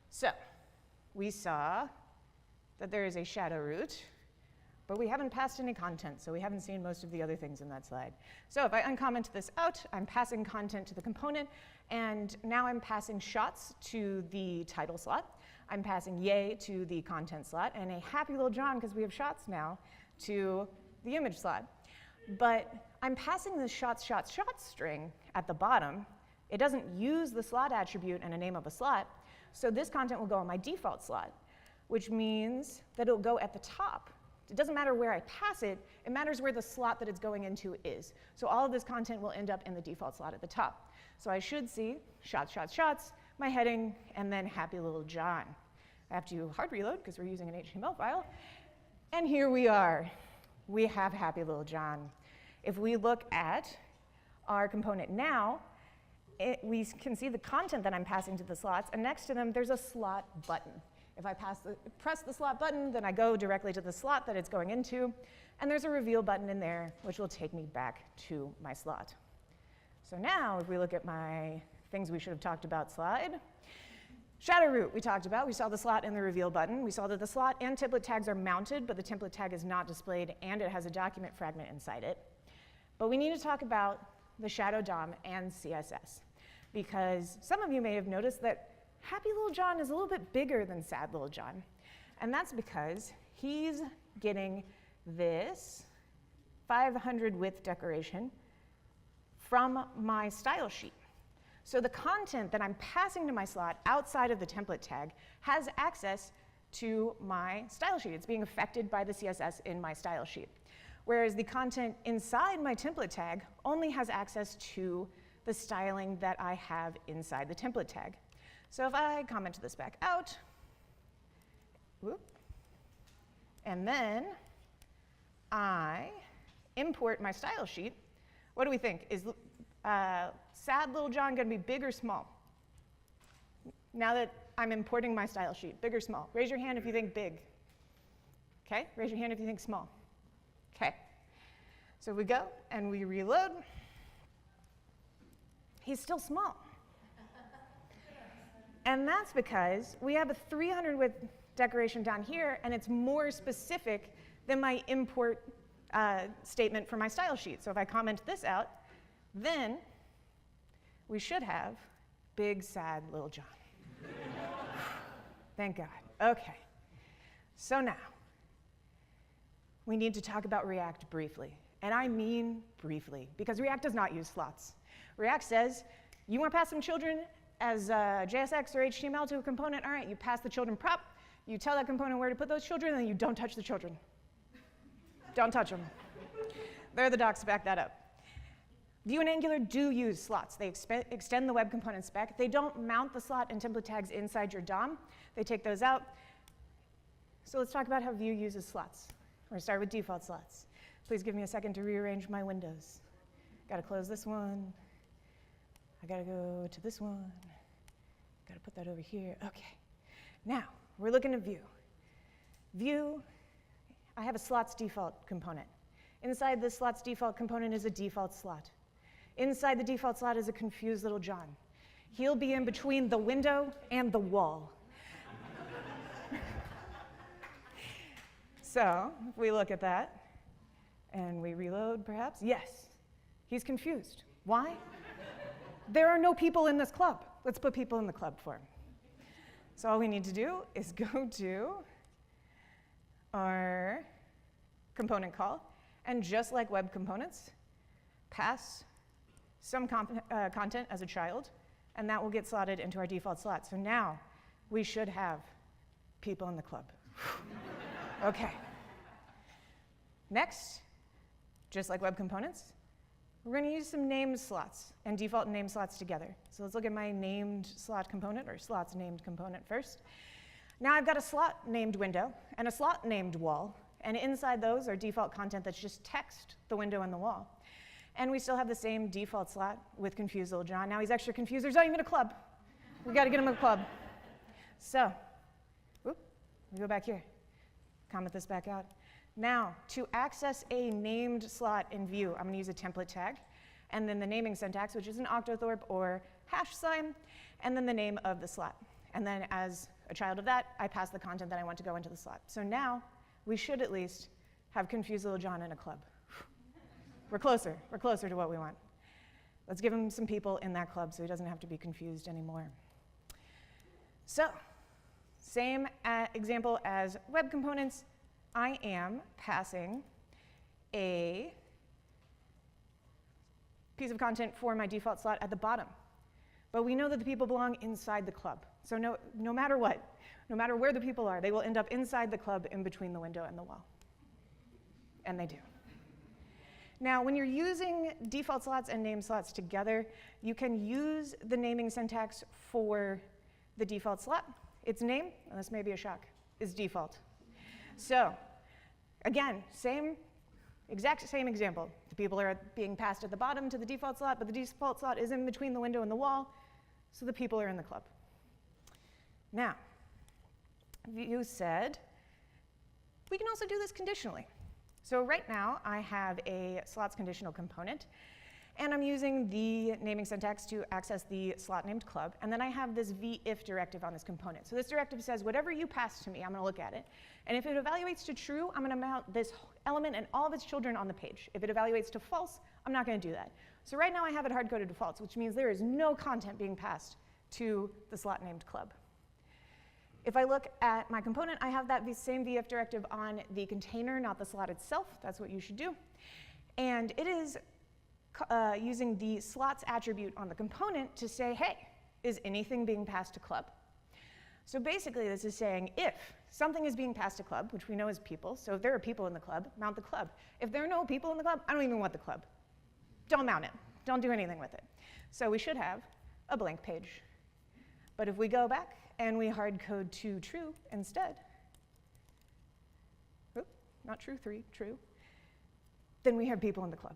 So we saw that there is a shadow root, but we haven't passed any content, so we haven't seen most of the other things in that slide. So if I uncomment this out, I'm passing content to the component, and now I'm passing shots to the title slot. I'm passing yay to the content slot, and a happy little John, because we have shots now, to the image slot. But I'm passing the shots string at the bottom. It doesn't use the slot attribute and a name of a slot, so this content will go on my default slot, which means that it'll go at the top. It doesn't matter where I pass it, it matters where the slot that it's going into is. So all of this content will end up in the default slot at the top. So I should see shots, my heading, and then happy little John. I have to hard reload because we're using an HTML file. And here we are. We have happy little John. If we look at our component now, we can see the content that I'm passing to the slots, and next to them there's a slot button. If I press the slot button, then I go directly to the slot that it's going into, and there's a reveal button in there, which will take me back to my slot. So now, if we look at my things we should have talked about slide, shadow root we talked about. We saw the slot and the reveal button. We saw that the slot and template tags are mounted, but the template tag is not displayed, and it has a document fragment inside it. But we need to talk about the shadow DOM and CSS, because some of you may have noticed that Happy Little John is a little bit bigger than Sad Little John. And that's because he's getting this 500 width decoration from my style sheet. So the content that I'm passing to my slot outside of the template tag has access to my style sheet. It's being affected by the CSS in my style sheet. Whereas the content inside my template tag only has access to the styling that I have inside the template tag. So if I comment this back out, whoop, and then I import my style sheet, what do we think? Is Sad Little John going to be big or small? Now that I'm importing my style sheet, big or small? Raise your hand if you think big. OK, raise your hand if you think small. OK, so we go and we reload. He's still small. And that's because we have a 300 width decoration down here, and it's more specific than my import statement for my style sheet. So if I comment this out, then we should have big, sad little John. Thank God. OK. So now, we need to talk about React briefly. And I mean briefly, because React does not use slots. React says, you want to pass some children as JSX or HTML to a component? All right, you pass the children prop. You tell that component where to put those children, and you don't touch the children. Don't touch them. There are the docs to back that up. Vue and Angular do use slots. They extend the web component spec. They don't mount the slot and template tags inside your DOM. They take those out. So let's talk about how Vue uses slots. We're going to start with default slots. Please give me a second to rearrange my windows. Got to close this one. I got to go to this one. Got to put that over here. OK. Now, we're looking at Vue. Vue, I have a slots default component. Inside this slots default component is a default slot. Inside the default slot is a confused little John. He'll be in between the window and the wall. So if we look at that, and we reload, perhaps, yes, he's confused. Why? There are no people in this club. Let's put people in the club for him. So all we need to do is go to our component call, and just like web components, pass some content as a child, and that will get slotted into our default slot. So now we should have people in the club. OK. Next, just like web components, we're going to use some named slots and default and named slots together. So let's look at my named slot component, or slots named component first. Now I've got a slot named window and a slot named wall. And inside those are default content that's just text, the window and the wall. And we still have the same default slot with confused little John. Now he's extra confused. There's not even a club. We've got to get him a club. So whoop, we go back here. Comment this back out. Now, to access a named slot in Vue, I'm going to use a template tag, and then the naming syntax, which is an octothorpe or hash sign, and then the name of the slot. And then as a child of that, I pass the content that I want to go into the slot. So now we should at least have confused little John in a club. We're closer to what we want. Let's give him some people in that club so he doesn't have to be confused anymore. So, same example as web components. I am passing a piece of content for my default slot at the bottom. But we know that the people belong inside the club. So no matter what, no matter where the people are, they will end up inside the club in between the window and the wall. And they do. Now, when you're using default slots and name slots together, you can use the naming syntax for the default slot. Its name, and this may be a shock, is default. So, again, exact same example. The people are being passed at the bottom to the default slot, but the default slot is in between the window and the wall, so the people are in the club. Now, you said, we can also do this conditionally. So right now, I have a slots conditional component, and I'm using the naming syntax to access the slot named club, and then I have this v-if directive on this component. So this directive says, whatever you pass to me, I'm going to look at it, and if it evaluates to true, I'm going to mount this element and all of its children on the page. If it evaluates to false, I'm not going to do that. So right now I have it hard-coded to false, which means there is no content being passed to the slot named club. If I look at my component, I have that same v-if directive on the container, not the slot itself. That's what you should do. And it is using the slots attribute on the component to say, hey, is anything being passed to club? So basically, this is saying if something is being passed to club, which we know is people, so if there are people in the club, mount the club. If there are no people in the club, I don't even want the club. Don't mount it. Don't do anything with it. So we should have a blank page. But if we go back and we hard code to true instead, not true, 3, true, then we have people in the club.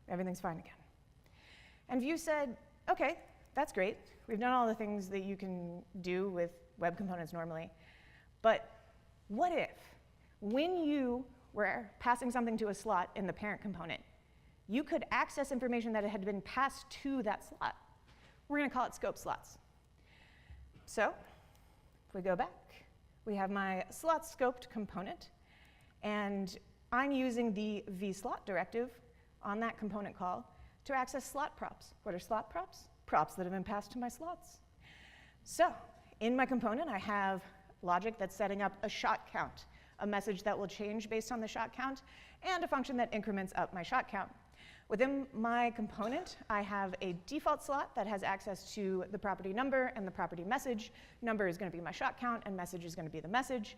Everything's fine again. And Vue said, OK, that's great. We've done all the things that you can do with web components normally. But what if, when you were passing something to a slot in the parent component, you could access information that had been passed to that slot? We're going to call it scope slots. So if we go back, we have my slot scoped component. And I'm using the vslot directive on that component call to access slot props. What are slot props? Props that have been passed to my slots. So in my component, I have logic that's setting up a shot count, a message that will change based on the shot count, and a function that increments up my shot count. Within my component, I have a default slot that has access to the property number and the property message. Number is going to be my shot count, and message is going to be the message.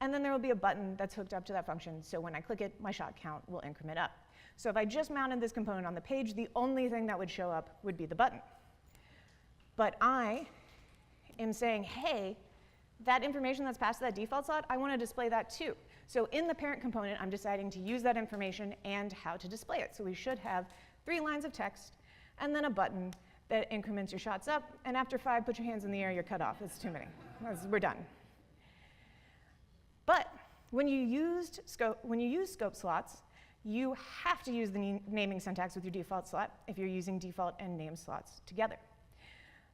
And then there will be a button that's hooked up to that function, so when I click it, my shot count will increment up. So if I just mounted this component on the page, the only thing that would show up would be the button. But I am saying, hey, that information that's passed to that default slot, I want to display that too. So in the parent component, I'm deciding to use that information and how to display it. So we should have 3 lines of text and then a button that increments your shots up. And after 5, put your hands in the air, you're cut off. It's too many. We're done. But when you use scope slots, you have to use the naming syntax with your default slot if you're using default and name slots together.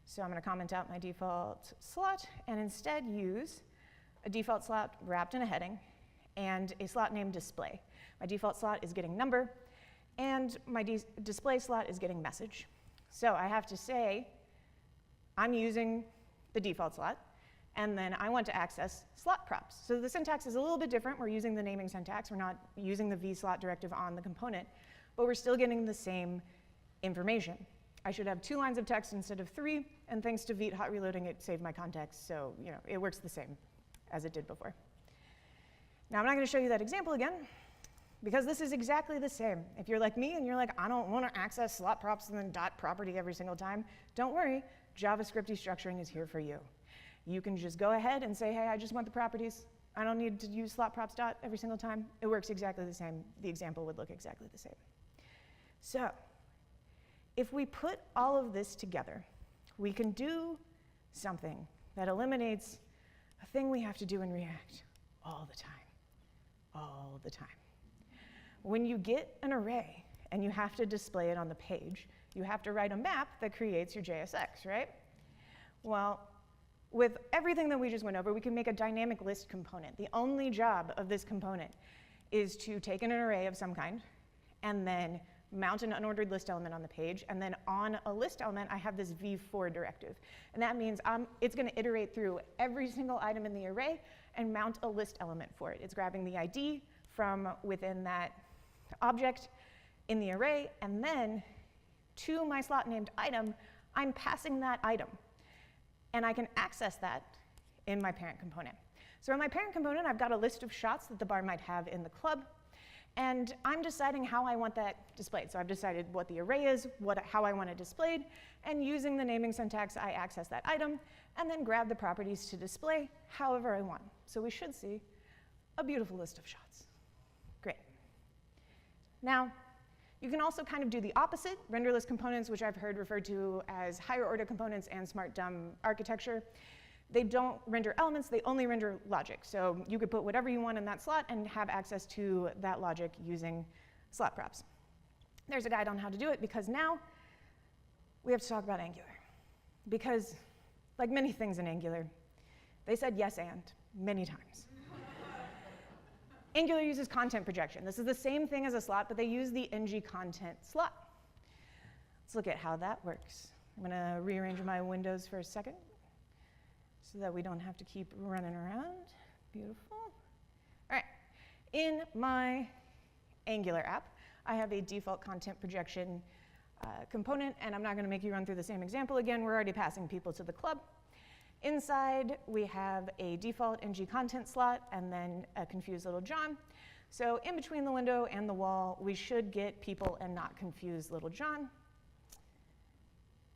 So I'm going to comment out my default slot and instead use a default slot wrapped in a heading and a slot named display. My default slot is getting number, and my display slot is getting message. So I have to say, I'm using the default slot, and then I want to access slot props. So the syntax is a little bit different. We're using the naming syntax. We're not using the vslot directive on the component, but we're still getting the same information. I should have 2 lines of text instead of 3, and thanks to Vite hot reloading, it saved my context, so it works the same as it did before. Now, I'm not going to show you that example again, because this is exactly the same. If you're like me and you're like, I don't want to access slot props and then dot property every single time, don't worry, JavaScript destructuring is here for you. You can just go ahead and say, hey, I just want the properties. I don't need to use slot props dot every single time. It works exactly the same. The example would look exactly the same. So if we put all of this together, we can do something that eliminates a thing we have to do in React all the time. All the time. When you get an array and you have to display it on the page, you have to write a map that creates your JSX, right? Well, with everything that we just went over, we can make a dynamic list component. The only job of this component is to take an array of some kind and then mount an unordered list element on the page, and then on a list element, I have this v-for directive. And that means it's going to iterate through every single item in the array and mount a list element for it. It's grabbing the ID from within that object in the array, and then to my slot named item, I'm passing that item. And I can access that in my parent component. So in my parent component, I've got a list of shots that the bar might have in the club. And I'm deciding how I want that displayed. So I've decided what the array is, how I want it displayed, and using the naming syntax, I access that item, and then grab the properties to display however I want. So we should see a beautiful list of shots. Great. Now, you can also kind of do the opposite, renderless components, which I've heard referred to as higher order components and smart dumb architecture. They don't render elements, they only render logic. So you could put whatever you want in that slot and have access to that logic using slot props. There's a guide on how to do it, because now we have to talk about Angular. Because, like many things in Angular, they said yes and many times. Angular uses content projection. This is the same thing as a slot, but they use the ng content slot. Let's look at how that works. I'm going to rearrange my windows for a second so that we don't have to keep running around. Beautiful. All right. In my Angular app, I have a default content projection component, and I'm not going to make you run through the same example again. We're already passing people to the club. Inside, we have a default ng content slot and then a confused little John. So in between the window and the wall, we should get people and not confused little John.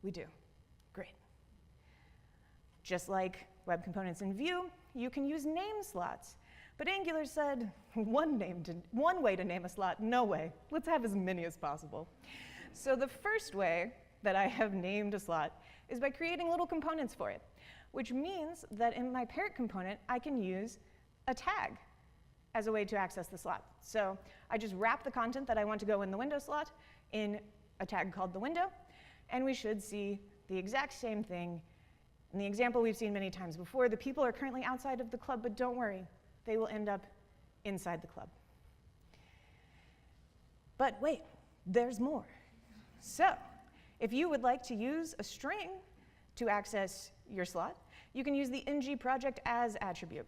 We do. Great. Just like web components in Vue, you can use name slots. But Angular said, one way to name a slot, no way. Let's have as many as possible. So the first way that I have named a slot is by creating little components for it, which means that in my parent component, I can use a tag as a way to access the slot. So I just wrap the content that I want to go in the window slot in a tag called the window, and we should see the exact same thing. In the example we've seen many times before, the people are currently outside of the club, but don't worry, they will end up inside the club. But wait, there's more. So if you would like to use a string to access your slot, you can use the ng project as attribute.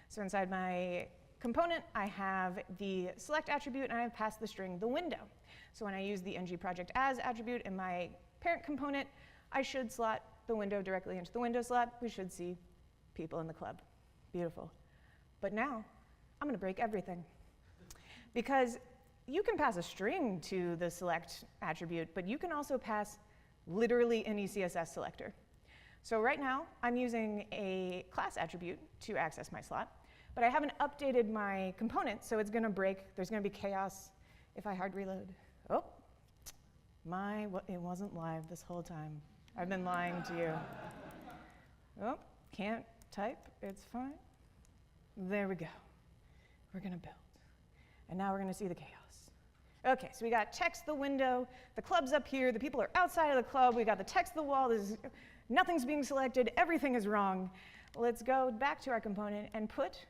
So inside my component, I have the select attribute, and I've passed the string the window. So when I use the ng project as attribute in my parent component, I should slot the window directly into the window slot. We should see people in the club. Beautiful. But now, I'm going to break everything. Because you can pass a string to the select attribute, but you can also pass literally any CSS selector. So right now, I'm using a class attribute to access my slot, but I haven't updated my component, so it's going to break. There's going to be chaos if I hard reload. Oh, it wasn't live this whole time. I've been lying to you. Oh, can't type. It's fine. There we go. We're going to build. And now we're going to see the chaos. OK, so we got text the window. The club's up here. The people are outside of the club. We got the text the wall. Nothing's being selected. Everything is wrong. Let's go back to our component and put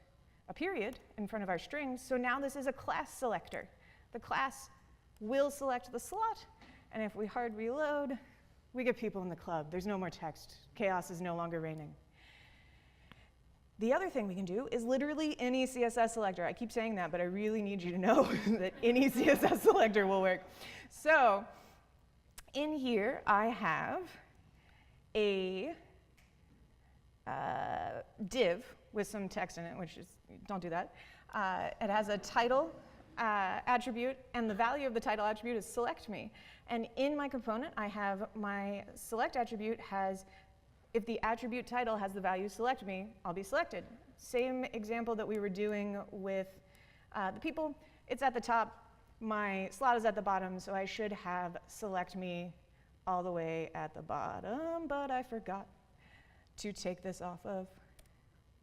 a period in front of our strings. So now this is a class selector. The class will select the slot. And if we hard reload, we get people in the club. There's no more text. Chaos is no longer reigning. The other thing we can do is literally any CSS selector. I keep saying that, but I really need you to know that any CSS selector will work. So in here, I have a div with some text in it, which is, don't do that. It has a title attribute, and the value of the title attribute is select me. And in my component, I have my select attribute has, if the attribute title has the value select me, I'll be selected. Same example that we were doing with the people. It's at the top. My slot is at the bottom, so I should have select me all the way at the bottom, but I forgot to take this off of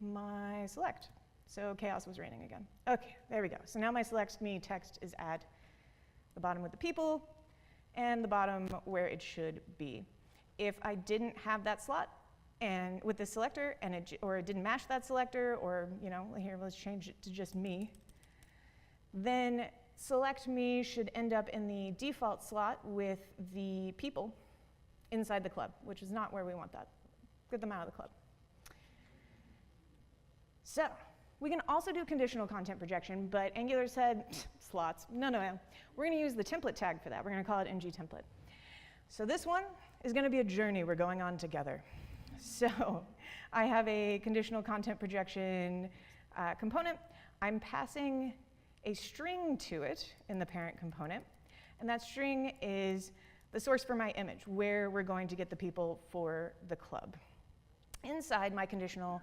my select. So chaos was reigning again. OK, there we go. So now my select me text is at the bottom with the people and the bottom where it should be. If I didn't have that slot, and with this selector, and it didn't match that selector, or here, let's change it to just me, then select me should end up in the default slot with the people inside the club, which is not where we want that. Get them out of the club. So we can also do conditional content projection, but Angular said, slots, no. We're going to use the template tag for that. We're going to call it ng-template. So this one is going to be a journey we're going on together. So I have a conditional content projection component. I'm passing a string to it in the parent component, and that string is the source for my image, where we're going to get the people for the club. Inside my conditional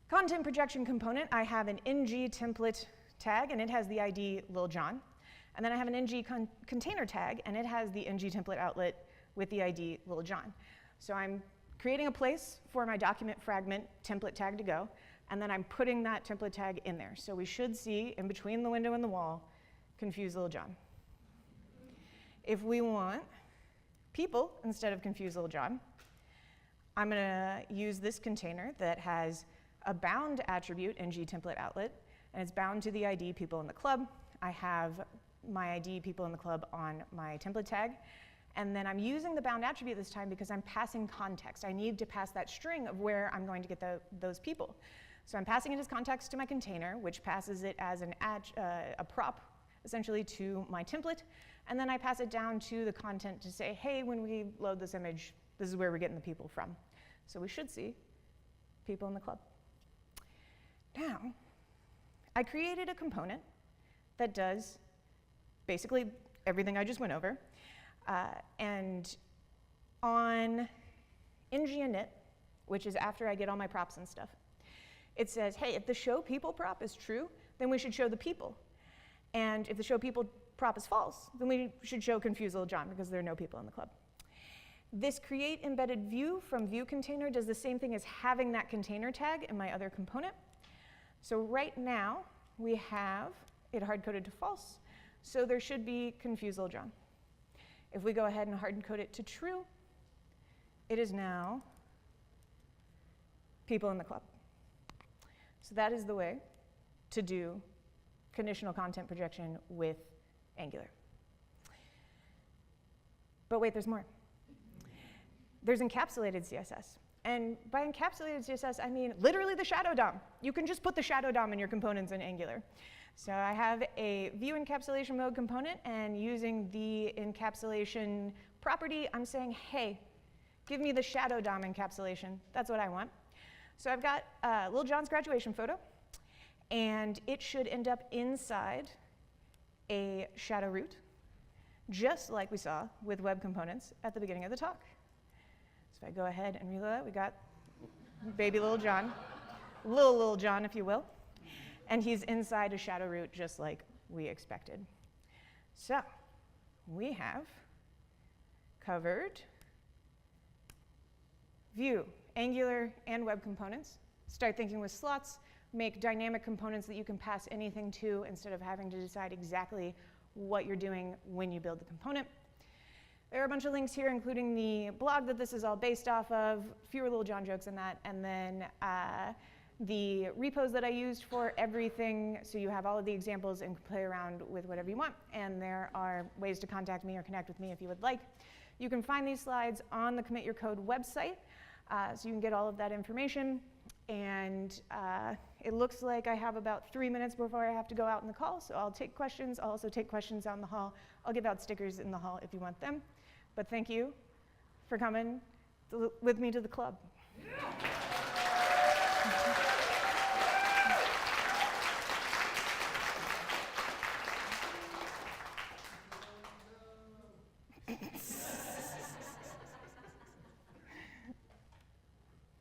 content projection component, I have an ng-template tag, and it has the ID Lil Jon. And then I have an ng-container tag, and it has the ng-template outlet with the ID Lil Jon. So I'm creating a place for my document fragment template tag to go, and then I'm putting that template tag in there. So we should see, in between the window and the wall, confuse Lil Jon. If we want people instead of confuse Lil Jon, I'm going to use this container that has a bound attribute, ng-template outlet, and it's bound to the ID people in the club. I have my ID people in the club on my template tag, and then I'm using the bound attribute this time because I'm passing context. I need to pass that string of where I'm going to get those people. So I'm passing it as context to my container, which passes it as a prop, essentially, to my template, and then I pass it down to the content to say, hey, when we load this image, this is where we're getting the people from. So we should see people in the club. Now, I created a component that does basically everything I just went over. And on ng-init, which is after I get all my props and stuff, it says, hey, if the show people prop is true, then we should show the people. And if the show people prop is false, then we should show confuse Lil Jon because there are no people in the club. This create embedded view from view container does the same thing as having that container tag in my other component. So right now, we have it hard-coded to false, so there should be confuse Lil Jon. If we go ahead and hard-code it to true, it is now people in the club. So that is the way to do conditional content projection with Angular. But wait, there's more. There's encapsulated CSS. And by encapsulated CSS, I mean literally the shadow DOM. You can just put the shadow DOM in your components in Angular. So I have a view encapsulation mode component, and using the encapsulation property, I'm saying, hey, give me the shadow DOM encapsulation. That's what I want. So I've got Lil Jon's graduation photo, and it should end up inside a shadow root, just like we saw with web components at the beginning of the talk. So if I go ahead and reload that, we got baby Lil Jon, Lil Jon, if you will. And he's inside a shadow root just like we expected. So we have covered view, Angular, and web components. Start thinking with slots. Make dynamic components that you can pass anything to instead of having to decide exactly what you're doing when you build the component. There are a bunch of links here, including the blog that this is all based off of, fewer Lil Jon jokes in that, and then the repos that I used for everything, so you have all of the examples and can play around with whatever you want. And there are ways to contact me or connect with me if you would like. You can find these slides on the Commit Your Code website, so you can get all of that information. And it looks like I have about 3 minutes before I have to go out in the call, so I'll take questions. I'll also take questions out in the hall. I'll give out stickers in the hall if you want them. But thank you for coming with me to the club. Yeah.